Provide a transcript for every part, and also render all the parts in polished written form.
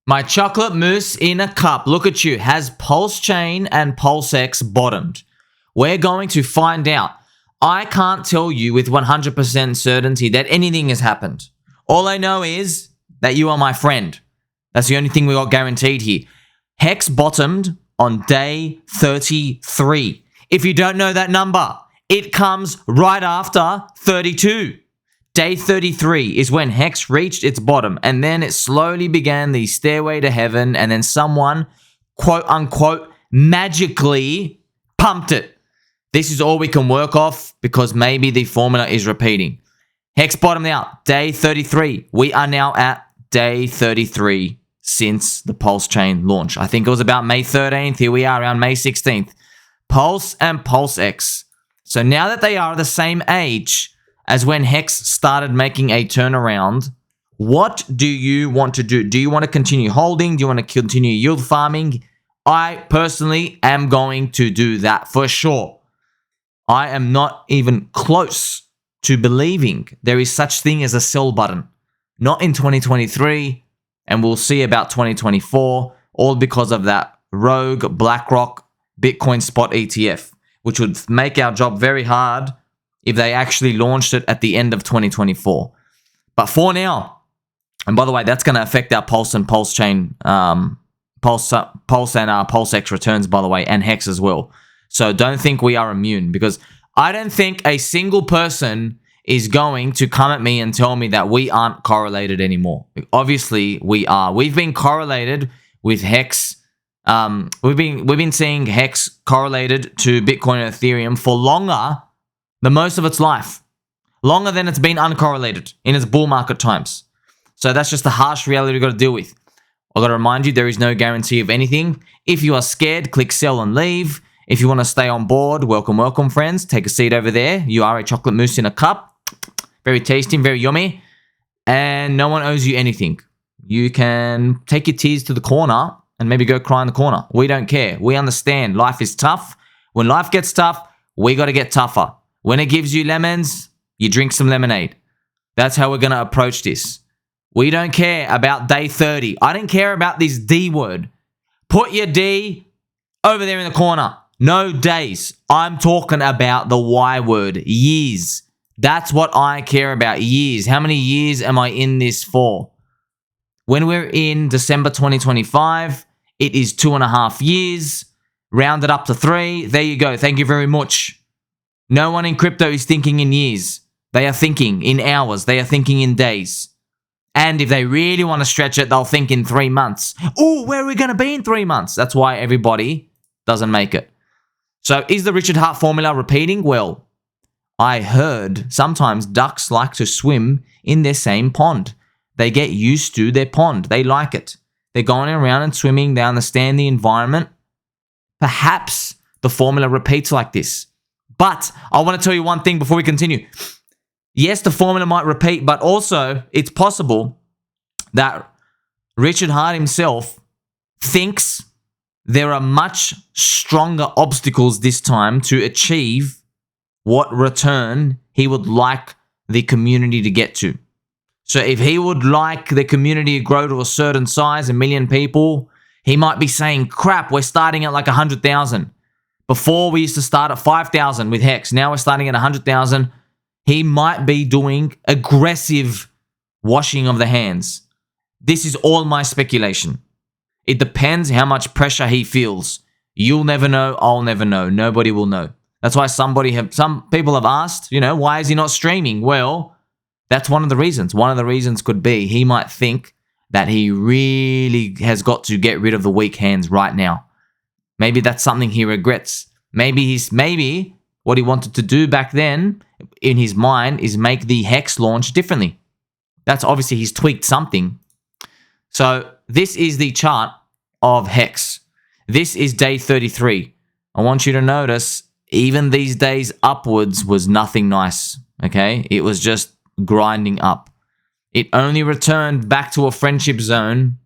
My chocolate mousse in a cup, look at you, has PulseChain and PulseX bottomed? We're going to find out. I can't tell you with 100% certainty that anything has happened. All I know is that you are my friend. That's the only thing we got guaranteed here. HEX bottomed on day 33. If you don't know that number, it comes right after 32. Day 33 is when HEX reached its bottom, and then it slowly began the stairway to heaven, and then someone, quote unquote, magically pumped it. This is all we can work off because maybe the formula is repeating. HEX bottomed out, day 33. We are now at day 33 since the PulseChain launch. I think it was about May 13th. Here we are around May 16th. Pulse and PulseX. So now that they are the same age as when HEX started making a turnaround, what do you want to do? Do you want to continue holding? Do you want to continue yield farming? I personally am going to do that for sure. I am not even close to believing there is such thing as a sell button. Not in 2023, and we'll see about 2024, all because of that rogue BlackRock Bitcoin spot ETF, which would make our job very hard if they actually launched it at the end of 2024. But for now, and by the way, that's going to affect our Pulse and PulseChain, Pulse and PulseX returns, by the way, and HEX as well. So don't think we are immune, because I don't think a single person is going to come at me and tell me that we aren't correlated anymore. Obviously, we are. We've been correlated with HEX. We've been seeing HEX correlated to Bitcoin and Ethereum for longer than most of its life. Longer than it's been uncorrelated in its bull market times. So that's just the harsh reality we've got to deal with. I've got to remind you, there is no guarantee of anything. If you are scared, click sell and leave. If you want to stay on board, welcome, welcome, friends. Take a seat over there. You are a chocolate mousse in a cup. Very tasty, very yummy. And no one owes you anything. You can take your tears to the corner and maybe go cry in the corner. We don't care. We understand life is tough. When life gets tough, we got to get tougher. When it gives you lemons, you drink some lemonade. That's how we're going to approach this. We don't care about day 30. I don't care about this D word. Put your D over there in the corner. No days. I'm talking about the Y word. Years. That's what I care about. Years. How many years am I in this for? When we're in December 2025, it is 2.5 years. Round it up to 3. There you go. Thank you very much. No one in crypto is thinking in years. They are thinking in hours. They are thinking in days. And if they really want to stretch it, they'll think in 3 months. Oh, where are we going to be in 3 months? That's why everybody doesn't make it. So is the Richard Hart formula repeating? Well, I heard sometimes ducks like to swim in their same pond. They get used to their pond. They like it. They're going around and swimming. They understand the environment. Perhaps the formula repeats like this. But I want to tell you one thing before we continue. Yes, the formula might repeat, but also it's possible that Richard Hart himself thinks there are much stronger obstacles this time to achieve what return he would like the community to get to. So if he would like the community to grow to a certain size, 1 million people, he might be saying, crap, we're starting at like 100,000. Before we used to start at 5,000 with HEX. Now we're starting at 100,000. He might be doing aggressive washing of the hands. This is all my speculation. It depends how much pressure he feels. You'll never know. I'll never know. Nobody will know. That's why some people have asked, why is he not streaming? Well, that's one of the reasons. One of the reasons could be he might think that he really has got to get rid of the weak hands right now. Maybe that's something he regrets. Maybe what he wanted to do back then in his mind is make the HEX launch differently. That's obviously he's tweaked something. So this is the chart of HEX. This is day 33. I want you to notice even these days upwards was nothing nice. Okay, it was just grinding up. It only returned back to a friendship zone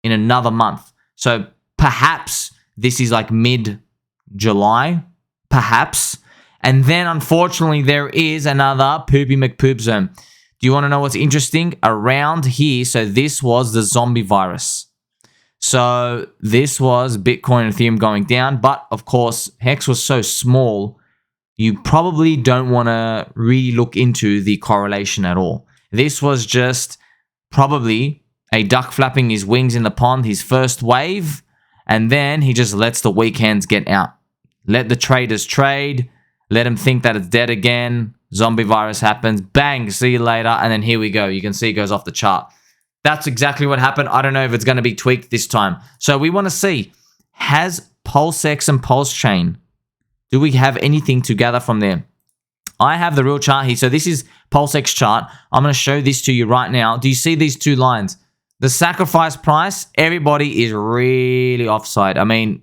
in another month. So perhaps this is like mid-July, perhaps. And then, unfortunately, there is another poopy McPoop zone. Do you want to know what's interesting? Around here, so this was the zombie virus. So this was Bitcoin and Ethereum going down. But of course, HEX was so small, you probably don't want to really look into the correlation at all. This was just probably a duck flapping his wings in the pond, his first wave, and then he just lets the weak hands get out. Let the traders trade, let them think that it's dead again, zombie virus happens, bang, see you later, and then here we go. You can see it goes off the chart. That's exactly what happened. I don't know if it's going to be tweaked this time. So we want to see, has PulseX and PulseChain, do we have anything to gather from there? I have the real chart here. So this is PulseX chart. I'm going to show this to you right now. Do you see these two lines? The sacrifice price, everybody is really offside. I mean,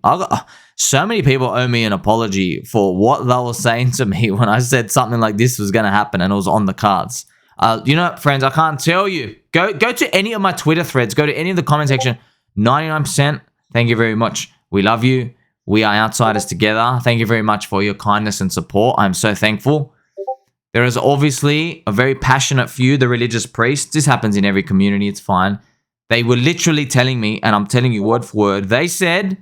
so many people owe me an apology for what they were saying to me when I said something like this was going to happen and it was on the cards. You know, friends, I can't tell you. Go to any of my Twitter threads. Go to any of the comment section. 99%, thank you very much. We love you. We are outsiders together. Thank you very much for your kindness and support. I'm so thankful. There is obviously a very passionate few, the religious priests. This happens in every community. It's fine. They were literally telling me, and I'm telling you word for word, they said,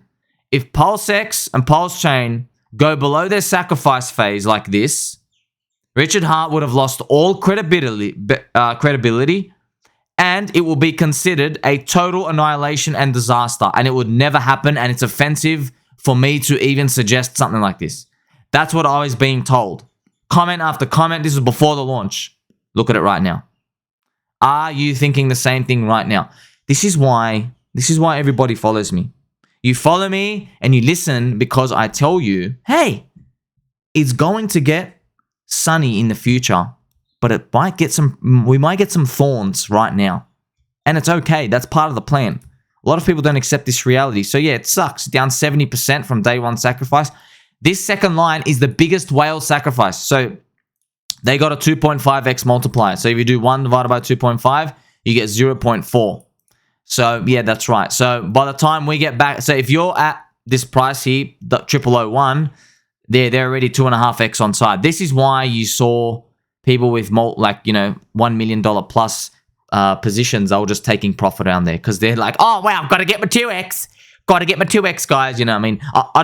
if PulseX and PulseChain go below their sacrifice phase like this, Richard Hart would have lost all credibility, and it will be considered a total annihilation and disaster, and it would never happen, and it's offensive for me to even suggest something like this. That's what I was being told. Comment after comment. This was before the launch. Look at it right now. Are you thinking the same thing right now? This is why everybody follows me. You follow me and you listen because I tell you, hey, it's going to get sunny in the future, but we might get some thorns right now. And it's okay. That's part of the plan. A lot of people don't accept this reality. So yeah, it sucks. Down 70% from day one sacrifice. This second line is the biggest whale sacrifice. So they got a 2.5x multiplier. So if you do 1 divided by 2.5, you get 0.4. So yeah, that's right. So by the time we get back, so if you're at this price here, the 0001, they're already 2.5x on side. This is why you saw people with $1 million plus positions. They were just taking profit down there because they're like, oh wow, I've got to get my 2x, guys. You know what I mean? I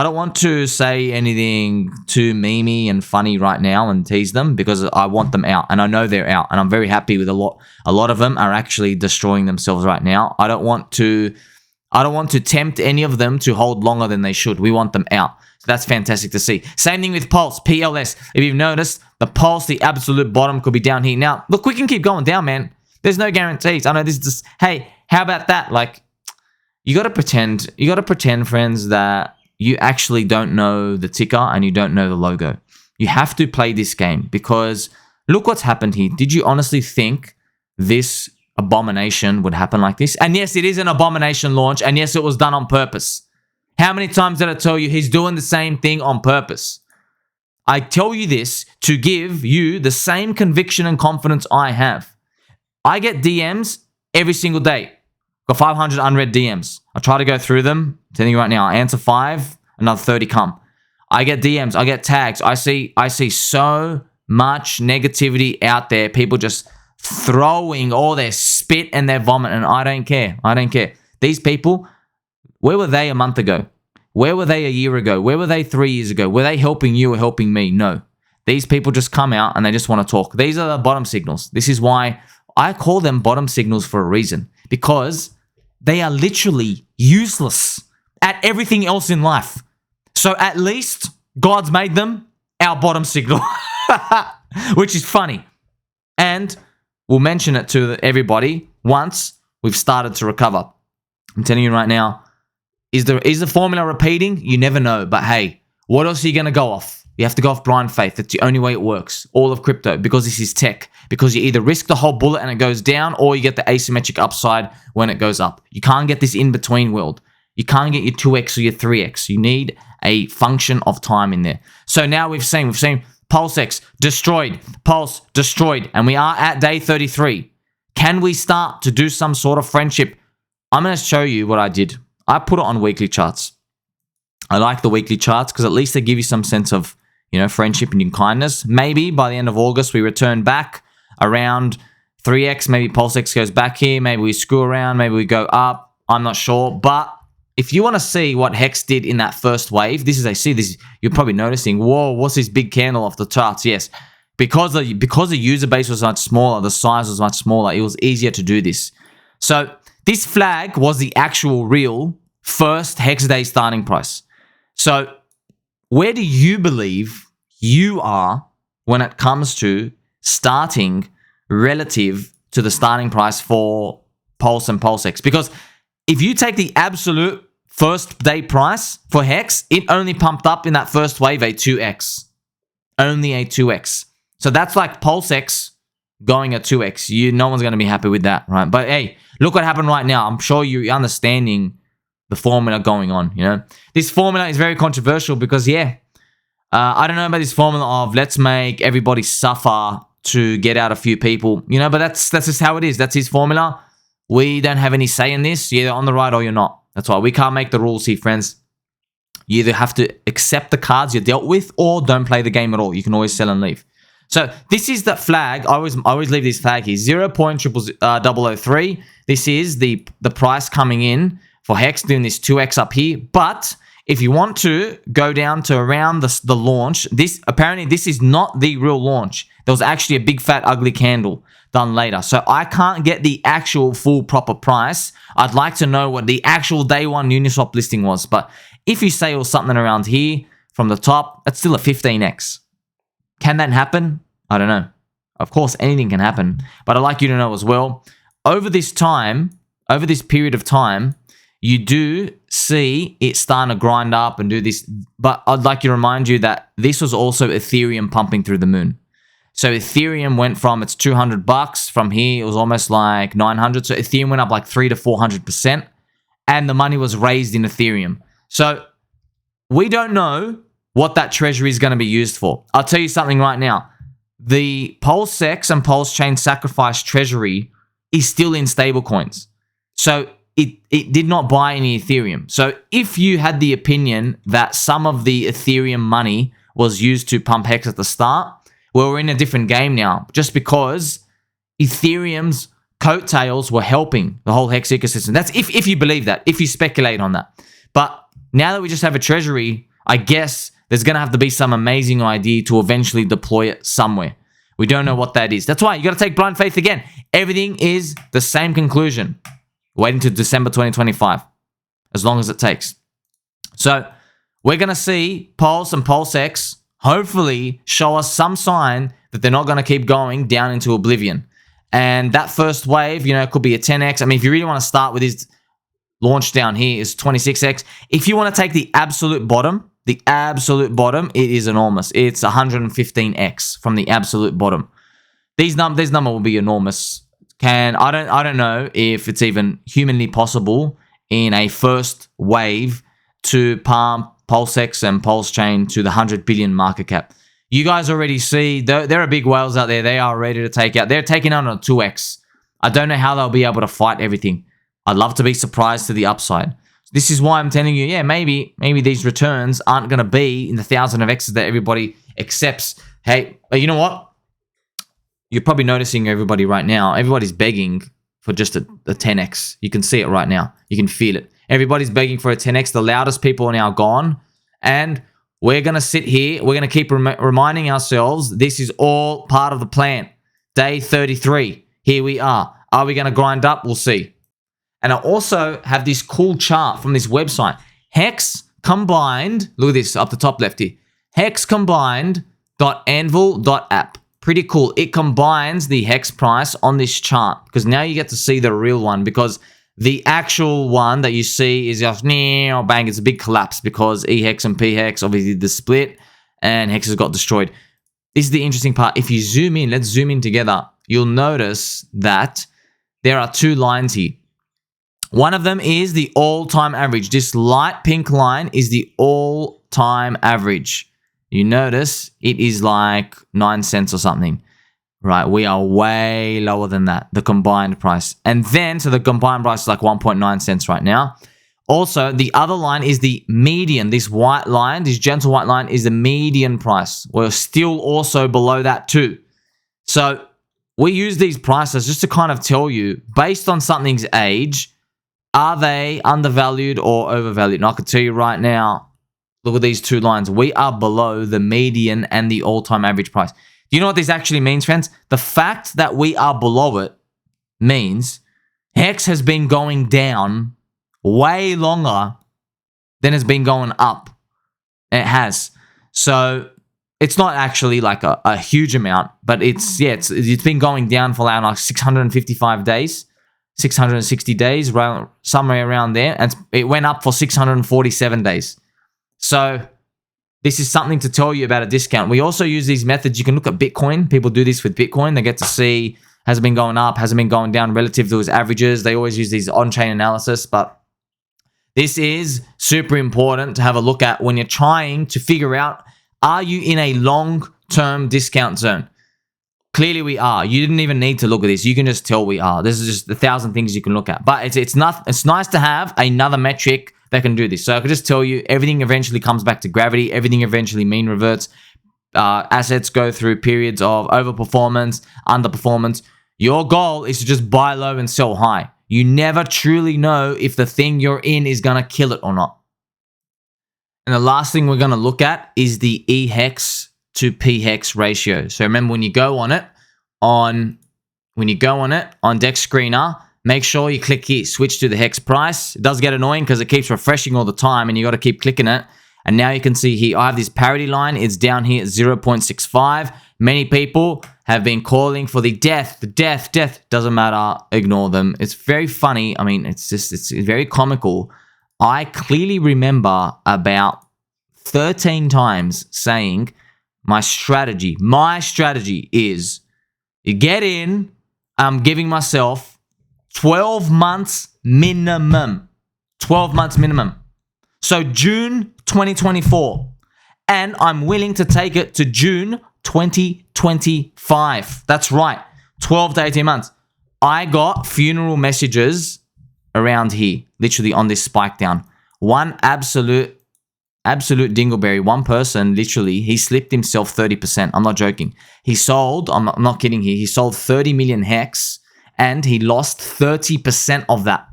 don't want to say anything too memey and funny right now and tease them because I want them out, and I know they're out, and I'm very happy with a lot of them are actually destroying themselves right now. I don't want to tempt any of them to hold longer than they should. We want them out. So that's fantastic to see. Same thing with Pulse, PLS. If you've noticed, the Pulse, the absolute bottom could be down here. Now, look, we can keep going down, man. There's no guarantees. I know this is just, hey, how about that? Like, you got to pretend, friends, that you actually don't know the ticker and you don't know the logo. You have to play this game because look what's happened here. Did you honestly think this abomination would happen like this? And yes, it is an abomination launch, and yes, it was done on purpose. How many times did I tell you he's doing the same thing on purpose? I tell you this to give you the same conviction and confidence I have. I get DMs every single day. Got 500 unread DMs. I try to go through them. I'm telling you right now, I answer 5, another 30 come. I get DMs, I get tags. I see so much negativity out there. People just throwing all their spit and their vomit, and I don't care. These people, where were they a month ago? Where were they a year ago? Where were they 3 years ago? Were they helping you or helping me? No. These people just come out and they just want to talk. These are the bottom signals. This is why I call them bottom signals for a reason, because they are literally useless at everything else in life. So at least God's made them our bottom signal, which is funny. And we'll mention it to everybody once we've started to recover. I'm telling you right now, is the formula repeating? You never know. But hey, what else are you going to go off? You have to go off blind faith. That's the only way it works. All of crypto, because this is tech. Because you either risk the whole bullet and it goes down, or you get the asymmetric upside when it goes up. You can't get this in-between world. You can't get your 2x or your 3x. You need a function of time in there. So now we've seen PulseX destroyed, Pulse destroyed, and we are at day 33. Can we start to do some sort of friendship? I'm going to show you what I did. I put it on weekly charts. I like the weekly charts because at least they give you some sense of, friendship and kindness. Maybe by the end of August, we return back around 3x. Maybe PulseX goes back here. Maybe we screw around. Maybe we go up. I'm not sure. But if you want to see what HEX did in that first wave, you're probably noticing, whoa, what's this big candle off the charts? Yes, because the user base was much smaller, the size was much smaller, it was easier to do this. So this flag was the actual real first HEX day starting price. So where do you believe you are when it comes to starting relative to the starting price for Pulse and PulseX? Because if you take the absolute first day price for HEX, it only pumped up in that first wave a 2x. Only a 2x. So that's like PulseX going at 2x. No one's going to be happy with that, right? But hey, look what happened right now. I'm sure you're understanding the formula going on, you know? This formula is very controversial because, I don't know about this formula of let's make everybody suffer to get out a few people, you know, but that's just how it is. That's his formula. We don't have any say in this. You're either on the right or you're not. That's why we can't make the rules here, friends. You either have to accept the cards you're dealt with or don't play the game at all. You can always sell and leave. So this is the flag. I always leave this flag here. 0.003. This is the price coming in for HEX doing this 2x up here. But if you want to go down to around the launch, apparently this is not the real launch. There was actually a big fat ugly candle done later. So I can't get the actual full proper price. I'd like to know what the actual day one Uniswap listing was. But if you say it was something around here from the top, that's still a 15x. Can that happen? I don't know. Of course, anything can happen. But I'd like you to know as well, over this period of time, you do see it starting to grind up and do this. But I'd like to remind you that this was also Ethereum pumping through the moon. So Ethereum went from its $200 from here, it was almost like 900. So Ethereum went up like 300 to 400%, and the money was raised in Ethereum. So we don't know what that treasury is going to be used for. I'll tell you something right now. The PulseX and PulseChain sacrifice treasury is still in stablecoins. So it did not buy any Ethereum. So if you had the opinion that some of the Ethereum money was used to pump HEX at the start, well, we're in a different game now, just because Ethereum's coattails were helping the whole HEX ecosystem. That's if you believe that, if you speculate on that. But now that we just have a treasury, I guess there's going to have to be some amazing idea to eventually deploy it somewhere. We don't know what that is. That's why you got to take blind faith again. Everything is the same conclusion. Waiting to December 2025, as long as it takes. So we're going to see Pulse and PulseX hopefully show us some sign that they're not going to keep going down into oblivion. And that first wave, you know, it could be a 10x. I mean, if you really want to start with this launch down here is 26x. If you want to take the absolute bottom, it is enormous. It's 115x from the absolute bottom. This number will be enormous. I don't know if it's even humanly possible in a first wave to pump PulseX and PulseChain to the 100 billion market cap. You guys already see there are big whales out there. They are ready to take out. They're taking out on a 2x. I don't know how they'll be able to fight everything. I'd love to be surprised to the upside. This is why I'm telling you, maybe these returns aren't going to be in the 1,000 of X's that everybody accepts. Hey, you know what? You're probably noticing everybody right now. Everybody's begging for just a 10x. You can see it right now. You can feel it. Everybody's begging for a 10x. The loudest people are now gone. And we're going to sit here. We're going to keep reminding ourselves this is all part of the plan. Day 33. Here we are. Are we going to grind up? We'll see. And I also have this cool chart from this website. HEX Combined. Look at this up the top left here. HEX Combined.anvil.app. Pretty cool. It combines the HEX price on this chart because now you get to see the real one, because the actual one that you see is just bang, it's a big collapse because eHEX and pHEX obviously the split and HEX has got destroyed. This is the interesting part. If you zoom in, let's zoom in together, you'll notice that there are two lines here. One of them is the all-time average. This light pink line is the all-time average. You notice it is like 9 cents or something, right? We are way lower than that, the combined price. And then, so the combined price is like 1.9 cents right now. Also, the other line is the median. This white line, this gentle white line is the median price. We're still also below that too. So we use these prices just to kind of tell you, based on something's age, Are they undervalued or overvalued? And I can tell you right now, look at these two lines. We are below the median and the all-time average price. Do you know what this actually means, friends? The fact that we are below it means HEX has been going down way longer than it's been going up. It has. So it's not actually like a huge amount, but it's been going down for like 655 days. 660 days, somewhere around there, and it went up for 647 days. So this is something to tell you about a discount. We also use these methods. You can look at Bitcoin. People do this with Bitcoin. They get to see, has it been going up, has it been going down relative to its averages. They always use these on-chain analysis, but this is super important to have a look at when you're trying to figure out, are you in a long-term discount zone? Clearly we are. You didn't even need to look at this. You can just tell we are. This is just 1,000 things you can look at. But it's nice to have another metric that can do this. So I could just tell you, everything eventually comes back to gravity. Everything eventually mean reverts. Assets go through periods of overperformance, underperformance. Your goal is to just buy low and sell high. You never truly know if the thing you're in is going to kill it or not. And the last thing we're going to look at is the eHEX to pHEX ratio. So remember, when you go on it on Dex Screener, make sure you click here, switch to the HEX price. It does get annoying because it keeps refreshing all the time and you got to keep clicking it. And now you can see here, I have this parity line. It's down here at 0.65. Many people have been calling for the death. Doesn't matter. Ignore them. It's very funny. I mean, it's very comical. I clearly remember about 13 times saying, my strategy is you get in. I'm giving myself 12 months minimum. 12 months minimum. So June 2024. And I'm willing to take it to June 2025. That's right. 12 to 18 months. I got funeral messages around here, literally on this spike down. One absolute dingleberry, one person, literally, he slipped himself 30%. I'm not joking. He sold, I'm not kidding here, he sold 30 million HEX and he lost 30% of that.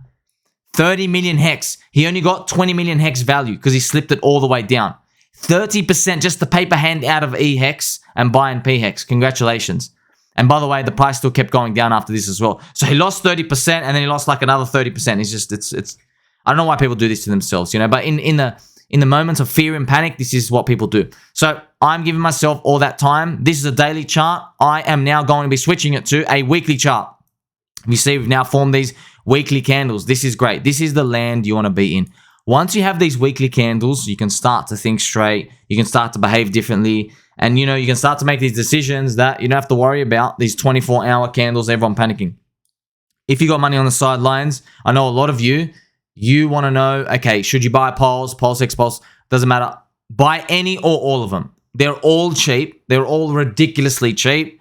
30 million HEX. He only got 20 million HEX value because he slipped it all the way down. 30% just the paper hand out of eHEX and buy in pHEX. Congratulations. And by the way, the price still kept going down after this as well. So he lost 30% and then he lost like another 30%. It's I don't know why people do this to themselves, you know, but in the moments of fear and panic, this is what people do. So I'm giving myself all that time. This is a daily chart. I am now going to be switching it to a weekly chart. You see, we've now formed these weekly candles. This is great. This is the land you want to be in. Once you have these weekly candles, you can start to think straight. You can start to behave differently. And, you know, you can start to make these decisions that you don't have to worry about these 24-hour candles, everyone panicking. If you got money on the sidelines, I know a lot of you want to know, okay, should you buy Pulse, PulseX, Pulse? Doesn't matter. Buy any or all of them. They're all cheap. They're all ridiculously cheap.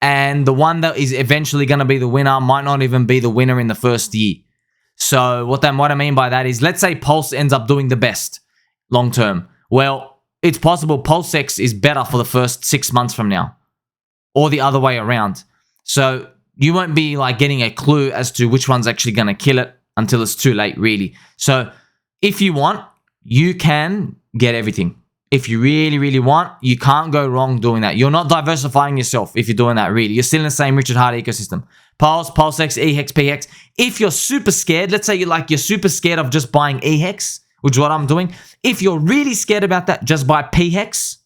And the one that is eventually going to be the winner might not even be the winner in the first year. So what I mean by that is, let's say Pulse ends up doing the best long term. Well, it's possible PulseX is better for the first 6 months from now, or the other way around. So you won't be like getting a clue as to which one's actually going to kill it until it's too late, really. So if you want, you can get everything. If you really, really want, you can't go wrong doing that. You're not diversifying yourself if you're doing that, really. You're still in the same Richard Hart ecosystem. Pulse, PulseX, eHEX, pHEX. If you're super scared, let's say you're super scared of just buying eHEX, which is what I'm doing. If you're really scared about that, just buy pHEX.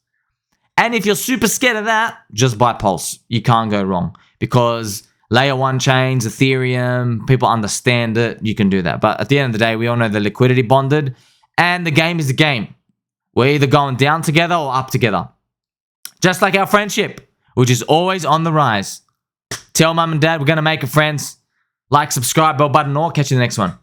And if you're super scared of that, just buy Pulse. You can't go wrong because layer 1 chains, Ethereum, people understand it. You can do that. But at the end of the day, we all know the liquidity bonded and the game is the game. We're either going down together or up together. Just like our friendship, which is always on the rise. Tell mum and dad we're going to make it, friends. Like, subscribe, bell button, or catch you in the next one.